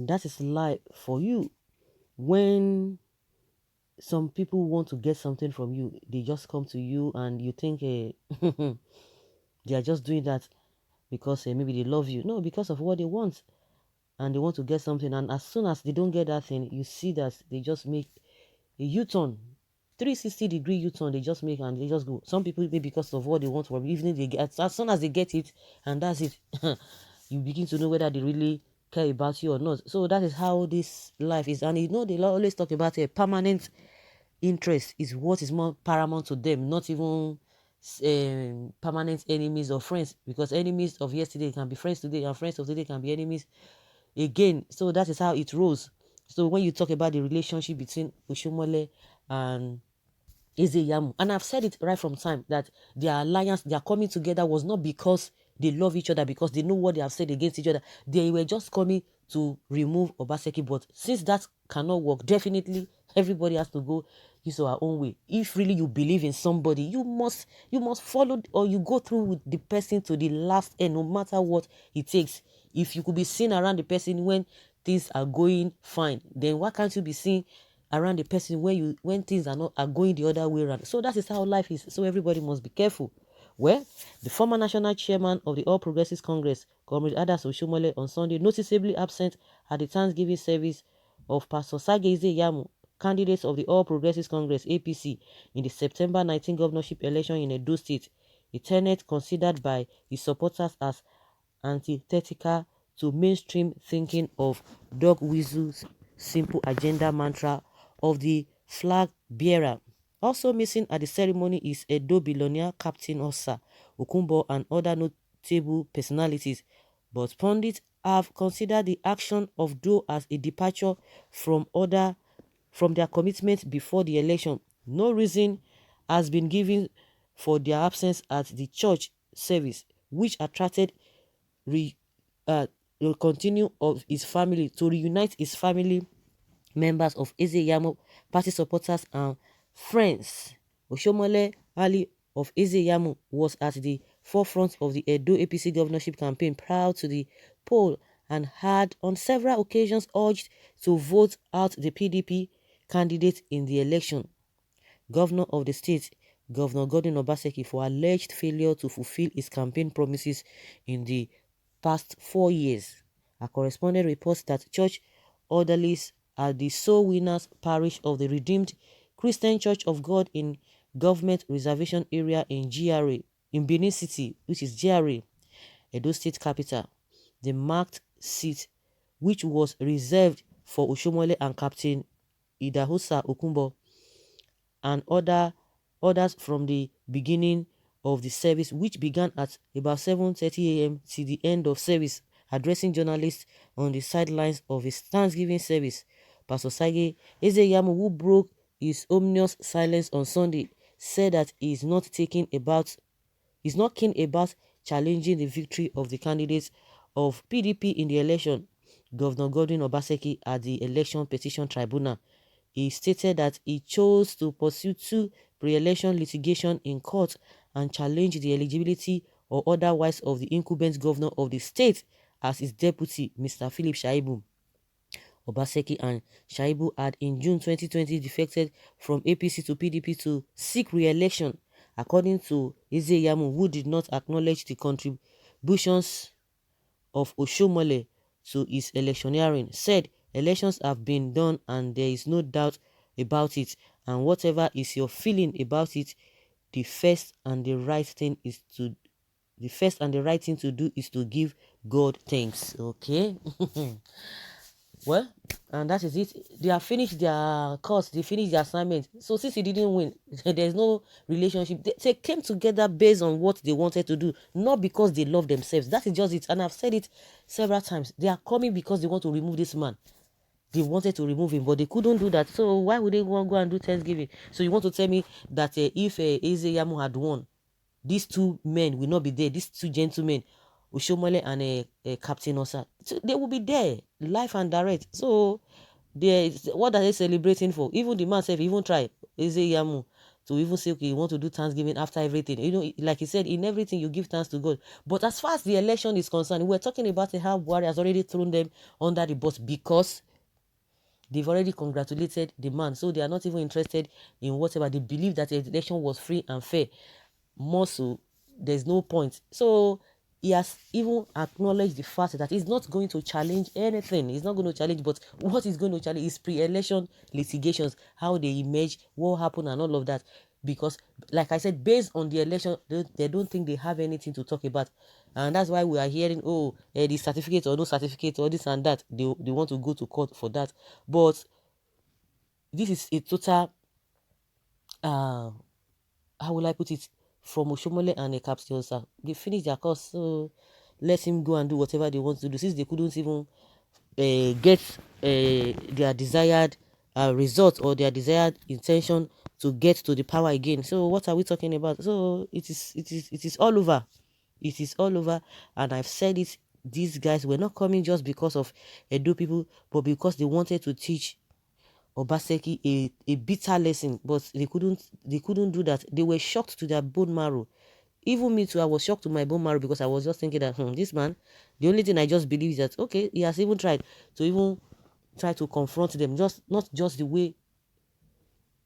That is life for you. When some people want to get something from you, they just come to you and you think they are just doing that because maybe they love you. No, because of what they want, and they want to get something. And as soon as they don't get that thing, you see that they just make a U-turn, 360-degree U-turn. They just make and they just go. Some people, maybe because of what they want from you, even they get, as soon as they get it, and that's it, you begin to know whether they really care about you or not. So that is how this life is. And they always talk about a permanent interest is what is more paramount to them, not even permanent enemies or friends, because enemies of yesterday can be friends today, and friends of today can be enemies again. So that is how it rolls. So when you talk about the relationship between Oshiomole and Iyamu, and I've said it right from time that their alliance, their coming together was not because they love each other, because they know what they have said against each other. They were just coming to remove Obaseki. But since that cannot work, definitely everybody has to go his or her own way. If really you believe in somebody, you must follow, or you go through with the person to the last end, no matter what it takes. If you could be seen around the person when things are going fine, then why can't you be seen around the person when things are going the other way around? So that is how life is. So everybody must be careful. Well, the former national chairman of the All Progressives Congress, Comrade Adas Oshiomole, on Sunday noticeably absent at the Thanksgiving service of Pastor Sageze Iyamu, candidates of the All Progressives Congress (APC) in the September 19 governorship election in Edo State, a tenet considered by his supporters as antithetical to mainstream thinking of Dog Weasel's simple agenda mantra of the flag bearer. Also missing at the ceremony is Edo billionaire Captain Hosa, Okumbo, and other notable personalities. But pundits have considered the action of Doe as a departure from their commitment before the election. No reason has been given for their absence at the church service, which attracted re, uh, the continue of his family to reunite his family members of Iyamu, party supporters and friends. Oshiomole Ali of Iyamu was at the forefront of the Edo APC governorship campaign prior to the poll and had on several occasions urged to vote out the PDP candidate in the election. Governor of the state, Governor Godwin Obaseki, for alleged failure to fulfill his campaign promises in the past 4 years. A correspondent reports that church orderlies are the sole winners parish of the Redeemed Christian Church of God in Government Reservation Area in GRA, in Benin City, which is GRA, Edo State Capital. The marked seat, which was reserved for Oshiomole and Captain Hosa Okumbo, and others from the beginning of the service, which began at about 7:30 a.m. till the end of service. Addressing journalists on the sidelines of his Thanksgiving service, Pastor Sage Iyamu, who broke his ominous silence on Sunday, said that he is not keen about challenging the victory of the candidates of PDP in the election. Governor Godwin Obaseki at the Election Petition Tribunal, he stated that he chose to pursue 2 pre-election litigation in court and challenge the eligibility or otherwise of the incumbent governor of the state as his deputy, Mr. Philip Shaibu. Obaseki and Shaibu had in June 2020 defected from APC to PDP to seek re-election, according to Iyamu, who did not acknowledge the contributions of Oshiomole to his electioneering, said elections have been done and there is no doubt about it, and whatever is your feeling about it, the first and the right thing to do is to give God thanks. Okay. Well, and that is it. They have finished their course, they finished their assignment. So since he didn't win, there's no relationship. They came together based on what they wanted to do, not because they love themselves. That is just it. And I've said it several times. They are coming because they want to remove this man. They wanted to remove him, but they couldn't do that. So why would they want to go and do Thanksgiving? So you want to tell me that if Iyamu had won, these 2 men will not be there. These 2 gentlemen, Oshiomole and Captain Hosa, so they will be there, live and direct. So what are they celebrating for? Even the man said, even try Iyamu to even say, okay, you want to do Thanksgiving after everything. You know, like he said, in everything you give thanks to God. But as far as the election is concerned, we're talking about how Buhari has already thrown them under the bus because they've already congratulated the man. So they are not even interested in whatever. They believe that the election was free and fair. More so, there's no point. So he has even acknowledged the fact that he's not going to challenge anything. He's not going to challenge, but what he's going to challenge is pre-election litigations, how they emerge, what happened, and all of that. Because, like I said, based on the election, they don't think they have anything to talk about. And that's why we are hearing, oh, the certificate or no certificate or this and that. They want to go to court for that. But this is a total, how will I put it, from Oshiomole and a Capt. Hosa. They finished their course, so let him go and do whatever they want to do. Since they couldn't even get their desired result or their desired intention to get to the power again. So what are we talking about? So it is all over. It is all over, and I've said it. These guys were not coming just because of Edo people, but because they wanted to teach Obaseki a bitter lesson, but they couldn't do that. They were shocked to their bone marrow. Even me too, I was shocked to my bone marrow because I was just thinking that this man, the only thing I just believe is that okay, he has even tried to even try to confront them, just not just the way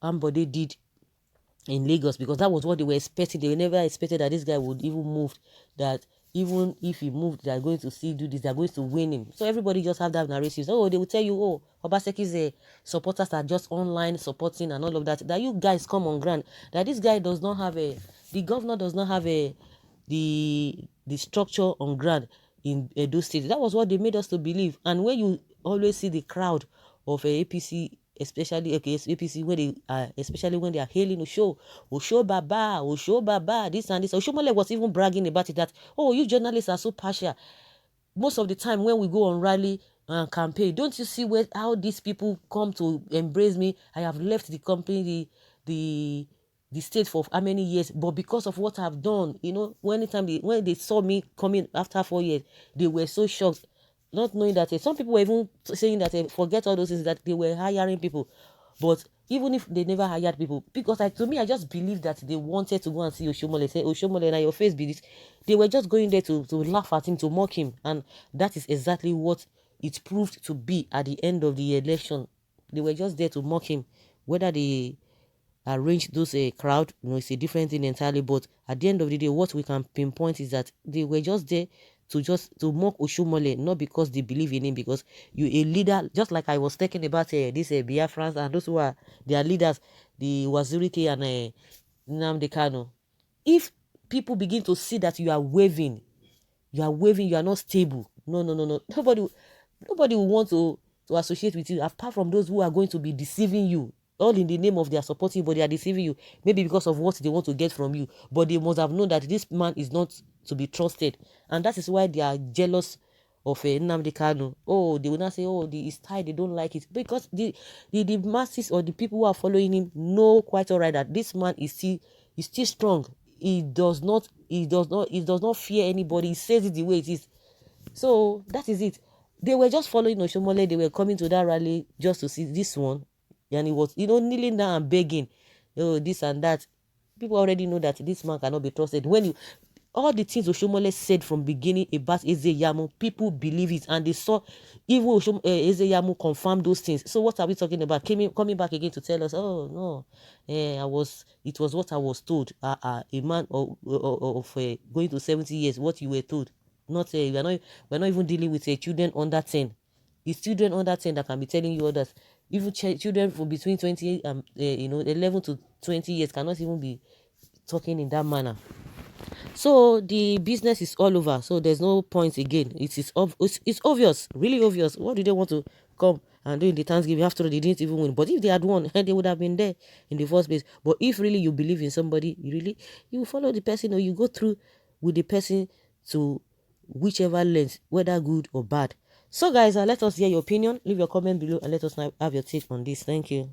Ambode did in Lagos, because that was what they were expecting. They never expected that this guy would even move, that even if he moved, they're going to see do this, they're going to win him. So everybody just have that narrative. Oh, they will tell you, oh, Obaseki's supporters are just online supporting and all of that. That you guys come on ground. That this guy does not have the governor does not have the structure on ground in Edo State. That was what they made us to believe. And when you always see the crowd of APC, especially APC, when they especially when they are hailing Osho Baba, this and this. Oshiomole was even bragging about it that, oh, you journalists are so partial. Most of the time when we go on rally and campaign, don't you see how these people come to embrace me? I have left the company, the state for how many years, but because of what I've done, when they saw me coming after 4 years, they were so shocked, not knowing that some people were even saying that forget all those things, that they were hiring people. But even if they never hired people, because to me, I just believe that they wanted to go and see Oshiomole, say, Oshiomole, now your face be this. They were just going there to laugh at him, to mock him. And that is exactly what it proved to be at the end of the election. They were just there to mock him. Whether they arrange those crowd, it's a different thing entirely. But at the end of the day, what we can pinpoint is that they were just there to mock Oshiomole, not because they believe in him, because you a leader, just like I was talking about this Biafrans and those who are their leaders, the Wazirike and Nnamdi Kanu. If people begin to see that you are waving, you are not stable. No. Nobody will want to associate with you, apart from those who are going to be deceiving you, all in the name of their supporting, but they are deceiving you, maybe because of what they want to get from you. But they must have known that this man is not to be trusted, and that is why they are jealous of Nnamdi Kanu. Oh, they will not say, oh, his style, they don't like it, because the masses or the people who are following him know quite all right that this man is still strong. He does not fear anybody. He says it the way it is. So that is it. They were just following Oshiomole. They were coming to that rally just to see this one. And he was, kneeling down and begging, oh, this and that. People already know that this man cannot be trusted. All the things Oshiomole said from beginning about Iyamu, people believe it, and they saw even Iyamu confirm those things. So what are we talking about? Coming back again to tell us, oh no, it was what I was told. A man of going to 70 years, what you were told. Not we're not even dealing with children under 10. It's children under 10 that can be telling you others. Even children from between 20 11 to 20 years cannot even be talking in that manner. So the business is all over. So there's no point again. It's obvious, really obvious. What do they want to come and do in the Thanksgiving? After all, they didn't even win. But if they had won, they would have been there in the first place. But if really you believe in somebody, you follow the person, or you go through with the person to whichever lens, whether good or bad. So guys, let us hear your opinion. Leave your comment below and let us have your take on this. Thank you.